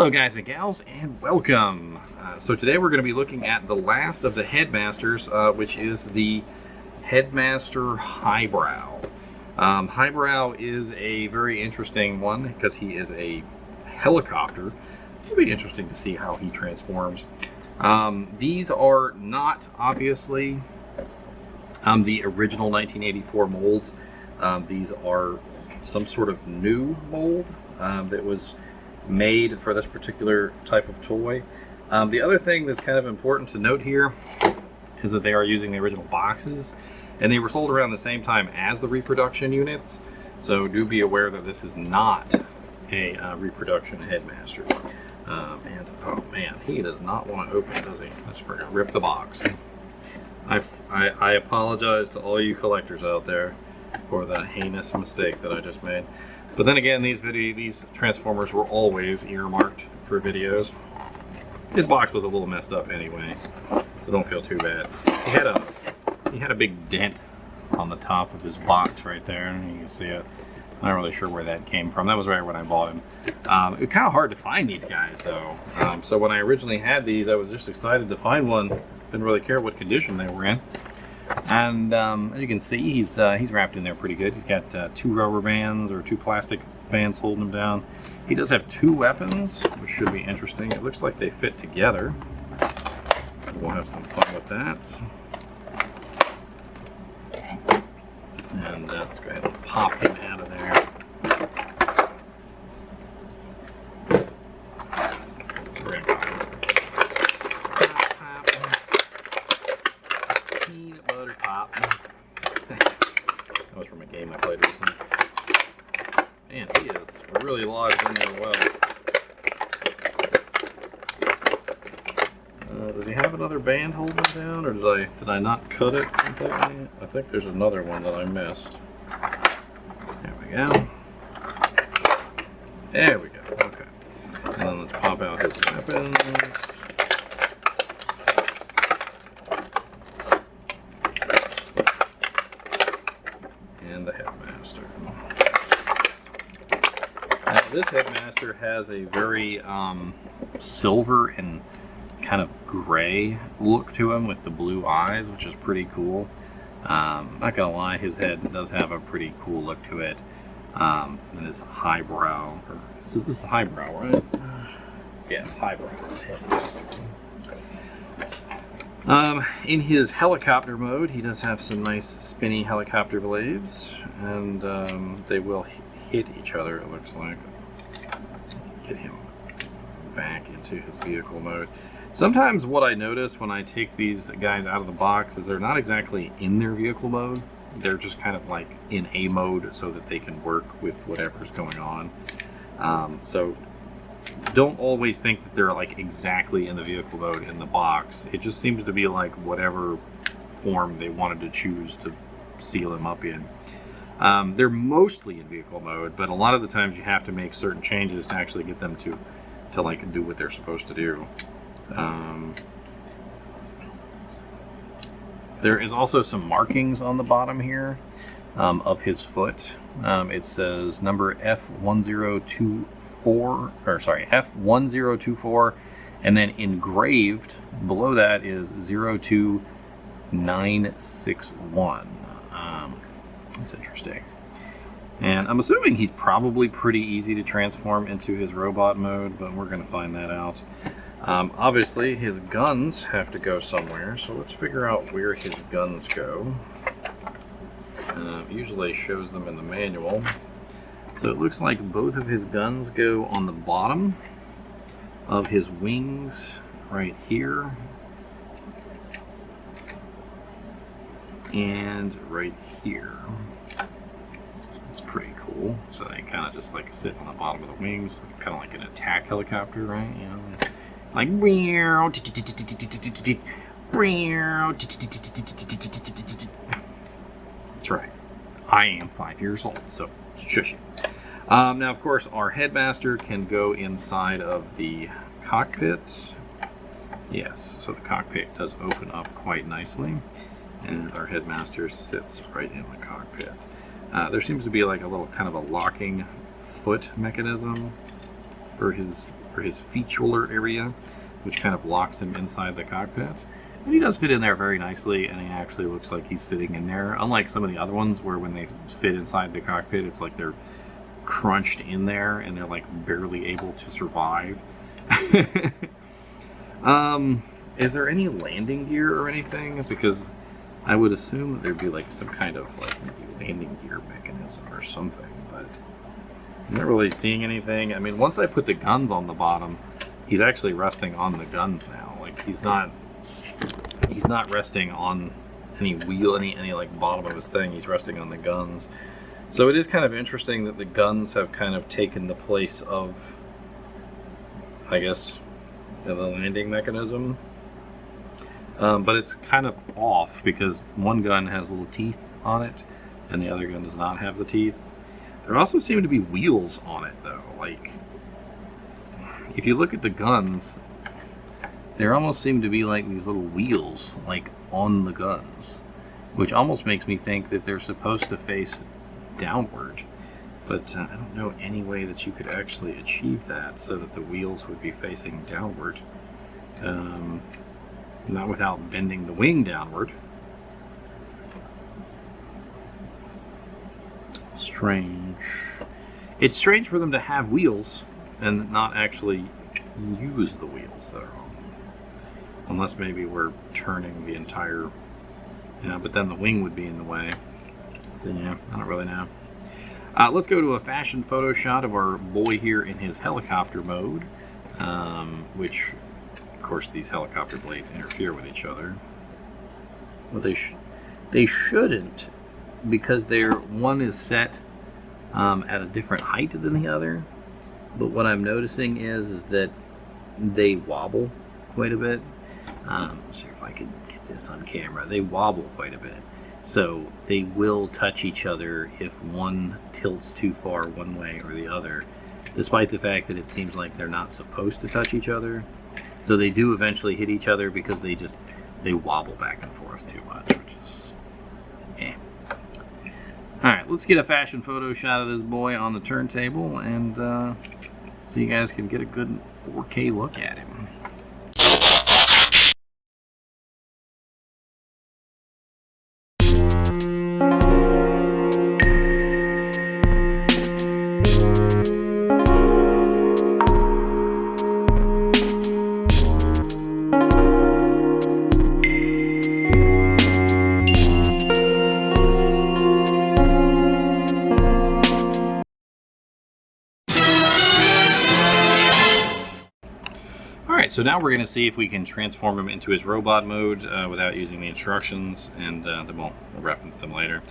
Hello guys and gals, and welcome. So today we're going to be looking at the last of the Headmasters, which is the Headmaster Highbrow. Highbrow is a very interesting one because he is a helicopter. It'll be interesting to see how he transforms. These are not obviously the original 1984 molds. These are some sort of new mold that was made for this particular type of toy. The other thing that's kind of important to note here is that they are using the original boxes, and they were sold around the same time as the reproduction units, so do be aware that this is not a reproduction Headmaster. And oh man, he does not want to open, does he? Let's rip the box. I apologize to all you collectors out there for that heinous mistake that I just made. But then again, these Transformers were always earmarked for videos. His box was a little messed up anyway, so don't feel too bad. He had a big dent on the top of his box right there, and you can see it. I'm not really sure where that came from. That was right when I bought him. It was kind of hard to find these guys though. So when I originally had these, I was just excited to find one. Didn't really care what condition they were in. And as you can see, he's wrapped in there pretty good. He's got two rubber bands or two plastic bands holding him down. He does have two weapons, which should be interesting. It looks like they fit together. We'll have some fun with that. And let's go ahead and pop him out of there. That was from a game I played recently. Man, he is really lodged in there well. Does he have another band holding him down, or did I not cut it completely? I think there's another one that I missed. There we go. There we go. Okay. And then let's pop out his weapons. The Headmaster. Now, this Headmaster has a very silver and kind of gray look to him with the blue eyes, which is pretty cool. Not gonna lie, his head does have a pretty cool look to it. And his highbrow, this is highbrow, right? Yes, highbrow. In his helicopter mode, he does have some nice spinny helicopter blades, and they will hit each other, it looks like. Get him back into his vehicle mode. Sometimes what I notice when I take these guys out of the box is they're not exactly in their vehicle mode. They're just kind of like in A mode so that they can work with whatever's going on. So don't always think that they're like exactly in the vehicle mode in the box. It just seems to be like whatever form they wanted to choose to seal them up in. They're mostly in vehicle mode, but a lot of the times you have to make certain changes to actually get them to like do what they're supposed to do. There is also some markings on the bottom here of his foot. It says number F1024. F1024, and then engraved below that is 02961. That's interesting. And I'm assuming he's probably pretty easy to transform into his robot mode, but we're going to find that out. Obviously, his guns have to go somewhere, so let's figure out where his guns go. Usually shows them in the manual. So it looks like both of his guns go on the bottom of his wings right here. And right here. It's pretty cool. So they kind of just like sit on the bottom of the wings, kind of like an attack helicopter, right? You know, like that's right. I am 5 years old, so shush it. Now, of course, our Headmaster can go inside of the cockpit. Yes, so the cockpit does open up quite nicely, and our Headmaster sits right in the cockpit. There seems to be like a little kind of a locking foot mechanism for his for his feature area, which kind of locks him inside the cockpit. And he does fit in there very nicely, and he actually looks like he's sitting in there. Unlike some of the other ones where when they fit inside the cockpit, it's like they're crunched in there and they're like barely able to survive. Is there any landing gear or anything? Because I would assume that there'd be like some kind of like maybe landing gear mechanism or something, but I'm not really seeing anything. I mean, once I put the guns on the bottom, he's actually resting on the guns now. Like he's not resting on any wheel, any like bottom of his thing. He's resting on the guns. So it is kind of interesting that the guns have kind of taken the place of, I guess, the landing mechanism. But it's kind of off because one gun has little teeth on it and the other gun does not have the teeth. There also seem to be wheels on it though. Like, if you look at the guns, there almost seem to be like these little wheels like on the guns, which almost makes me think that they're supposed to face downward. But I don't know any way that you could actually achieve that so that the wheels would be facing downward. Not without bending the wing downward. Strange. It's strange for them to have wheels and not actually use the wheels though. Unless maybe we're turning the entire... Yeah, but then the wing would be in the way. So yeah, I don't really know. Let's go to a fashion photo shot of our boy here in his helicopter mode, which, of course, these helicopter blades interfere with each other. Well, they shouldn't, because one is set at a different height than the other. But what I'm noticing is that they wobble quite a bit. See if I can get this on camera. They wobble quite a bit. So they will touch each other if one tilts too far one way or the other, despite the fact that it seems like they're not supposed to touch each other. So they do eventually hit each other because they wobble back and forth too much, which is eh. Alright, let's get a fashion photo shot of this boy on the turntable and so you guys can get a good 4K look at him. So now we're going to see if we can transform him into his robot mode without using the instructions, and then we'll reference them later.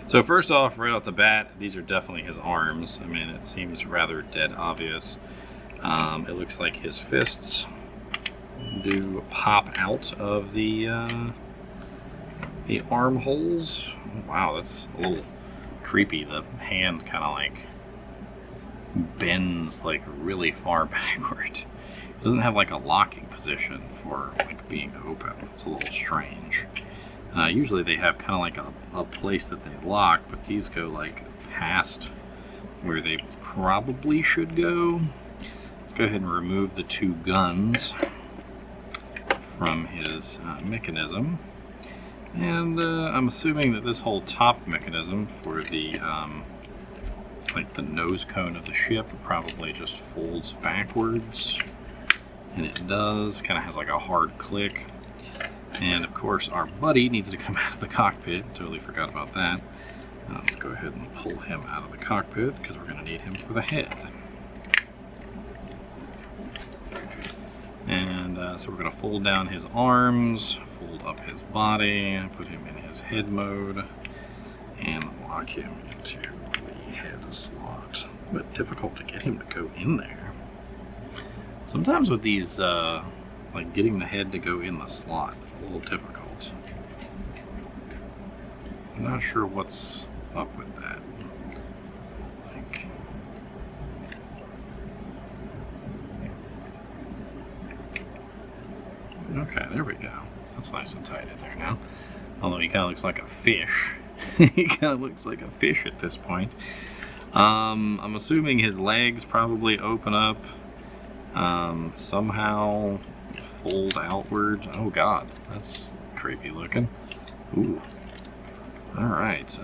So first off, right off the bat, these are definitely his arms. I mean, it seems rather dead obvious. It looks like his fists do pop out of the armholes. Wow, that's a little creepy. The hand kind of like bends like really far backward. It doesn't have like a locking position for like being open. It's a little strange. Usually they have kind of like a place that they lock, but these go like past where they probably should go. Let's go ahead and remove the two guns from his mechanism. And I'm assuming that this whole top mechanism for the like the nose cone of the ship probably just folds backwards. And it does, kind of has like a hard click. And of course our buddy needs to come out of the cockpit. Totally forgot about that. Let's go ahead and pull him out of the cockpit because we're going to need him for the head. And so we're going to fold down his arms, fold up his body, put him in his head mode, and lock him into the head slot. But difficult to get him to go in there. Sometimes with these, like getting the head to go in the slot is a little difficult. I'm not sure what's up with that. Like, okay, there we go. That's nice and tight in there now. Although he kind of looks like a fish. He kind of looks like a fish at this point. I'm assuming his legs probably open up somehow fold outward. Oh god, that's creepy looking. Ooh. Alright,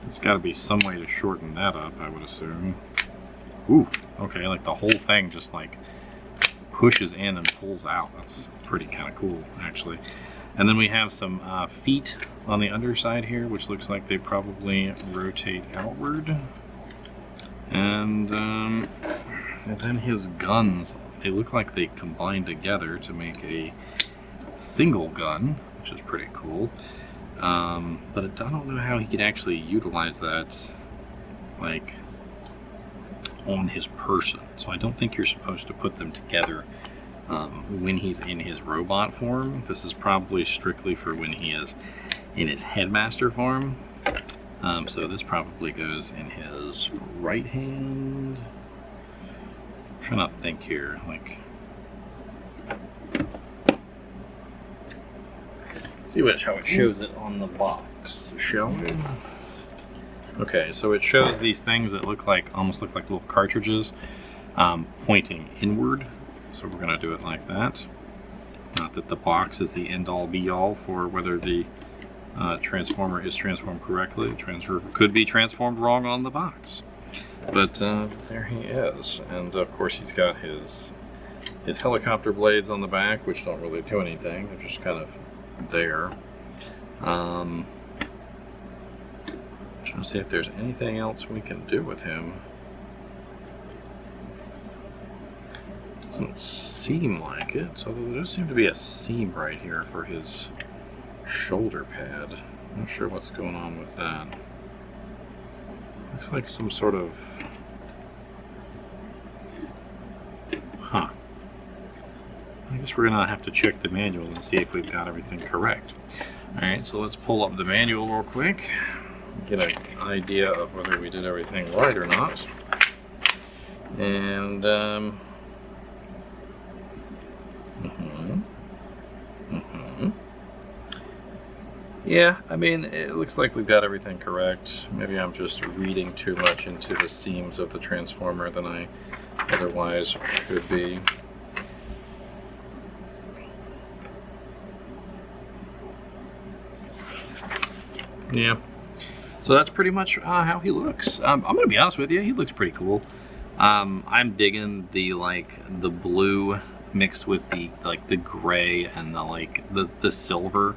there's got to be some way to shorten that up, I would assume. Ooh, okay, like the whole thing just like pushes in and pulls out. That's pretty kind of cool, actually. And then we have some feet on the underside here, which looks like they probably rotate outward. And then his guns, they look like they combine together to make a single gun, which is pretty cool. But I don't know how he could actually utilize that, like, on his person. So I don't think you're supposed to put them together when he's in his robot form. This is probably strictly for when he is in his Headmaster form. So this probably goes in his right hand. I'm trying to think here, like, see how it shows it on the box, shall we? Okay, so it shows these things that look like, almost look like little cartridges, pointing inward. So we're gonna do it like that. Not that the box is the end-all be-all for whether the transformer is transformed correctly. The transformer could be transformed wrong on the box. But there he is. And of course he's got his helicopter blades on the back, which don't really do anything. They're just kind of there. Trying to see if there's anything else we can do with him. Doesn't seem like it, although there does seem to be a seam right here for his shoulder pad. Not sure what's going on with that. Looks like some sort of... Huh. I guess we're gonna have to check the manual and see if we've got everything correct. Alright, so let's pull up the manual real quick. Get an idea of whether we did everything right or not. And, yeah, I mean, it looks like we've got everything correct. Maybe I'm just reading too much into the seams of the transformer than I otherwise should be. Yeah, so that's pretty much how he looks. I'm gonna be honest with you, he looks pretty cool. I'm digging the the blue mixed with the the gray and the silver,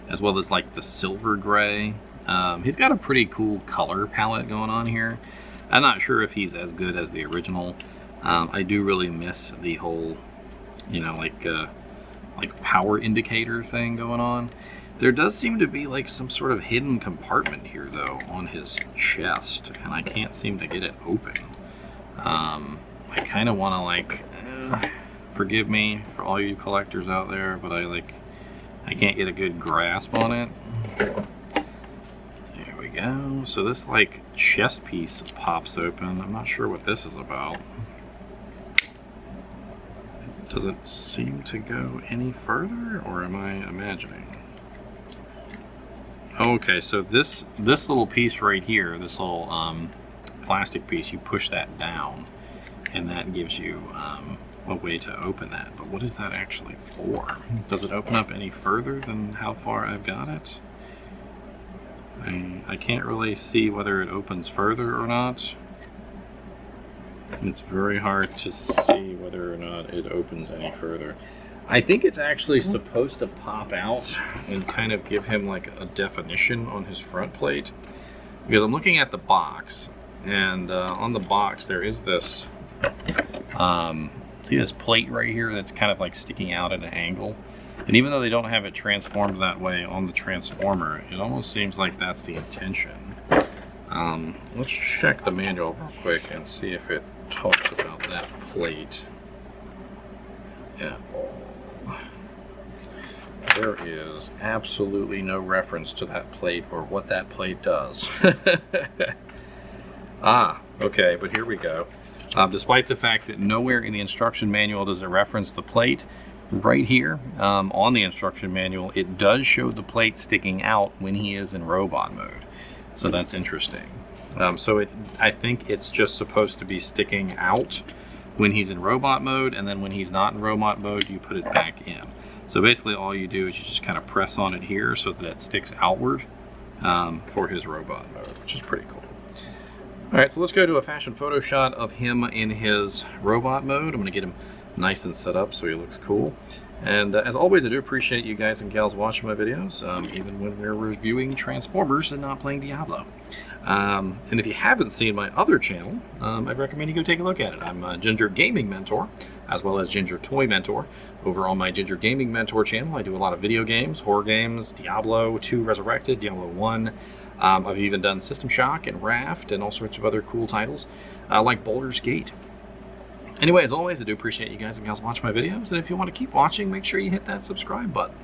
as well as the silver gray. He's got a pretty cool color palette going on here. I'm not sure if he's as good as the original. I do really miss the whole, power indicator thing going on. There does seem to be some sort of hidden compartment here though on his chest, and I can't seem to get it open. I kind of want to forgive me for all you collectors out there, but I can't get a good grasp on it. There we go. So this chest piece pops open. I'm not sure what this is about. Does it seem to go any further, or am I imagining? Okay, so this little piece right here, this little plastic piece, you push that down, and that gives you a way to open that. But what is that actually for? Does it open up any further than how far I've got it? I can't really see whether it opens further or not. It's very hard to see whether or not it opens any further. I think it's actually supposed to pop out and kind of give him a definition on his front plate. Because I'm looking at the box, and on the box there is this, see this plate right here that's kind of sticking out at an angle? And even though they don't have it transformed that way on the transformer, it almost seems like that's the intention. Let's check the manual real quick and see if it talks about that plate. Yeah. There is absolutely no reference to that plate or what that plate does. Okay, but here we go. Despite the fact that nowhere in the instruction manual does it reference the plate, right here on the instruction manual, it does show the plate sticking out when he is in robot mode. So that's interesting. I think it's just supposed to be sticking out when he's in robot mode, and then when he's not in robot mode, you put it back in. So basically all you do is you just kind of press on it here so that it sticks outward for his robot mode, which is pretty cool. All right, so let's go to a fashion photo shot of him in his robot mode. I'm going to get him nice and set up so he looks cool. And as always, I do appreciate you guys and gals watching my videos, even when we're reviewing Transformers and not playing Diablo. And if you haven't seen my other channel, I'd recommend you go take a look at it. I'm Ginger Gaming Mentor, as well as Ginger Toy Mentor. Over on my Ginger Gaming Mentor channel, I do a lot of video games, horror games, Diablo 2 Resurrected, Diablo 1. I've even done System Shock and Raft and all sorts of other cool titles, like Baldur's Gate. Anyway, as always, I do appreciate you guys and gals watching my videos, and if you want to keep watching, make sure you hit that subscribe button.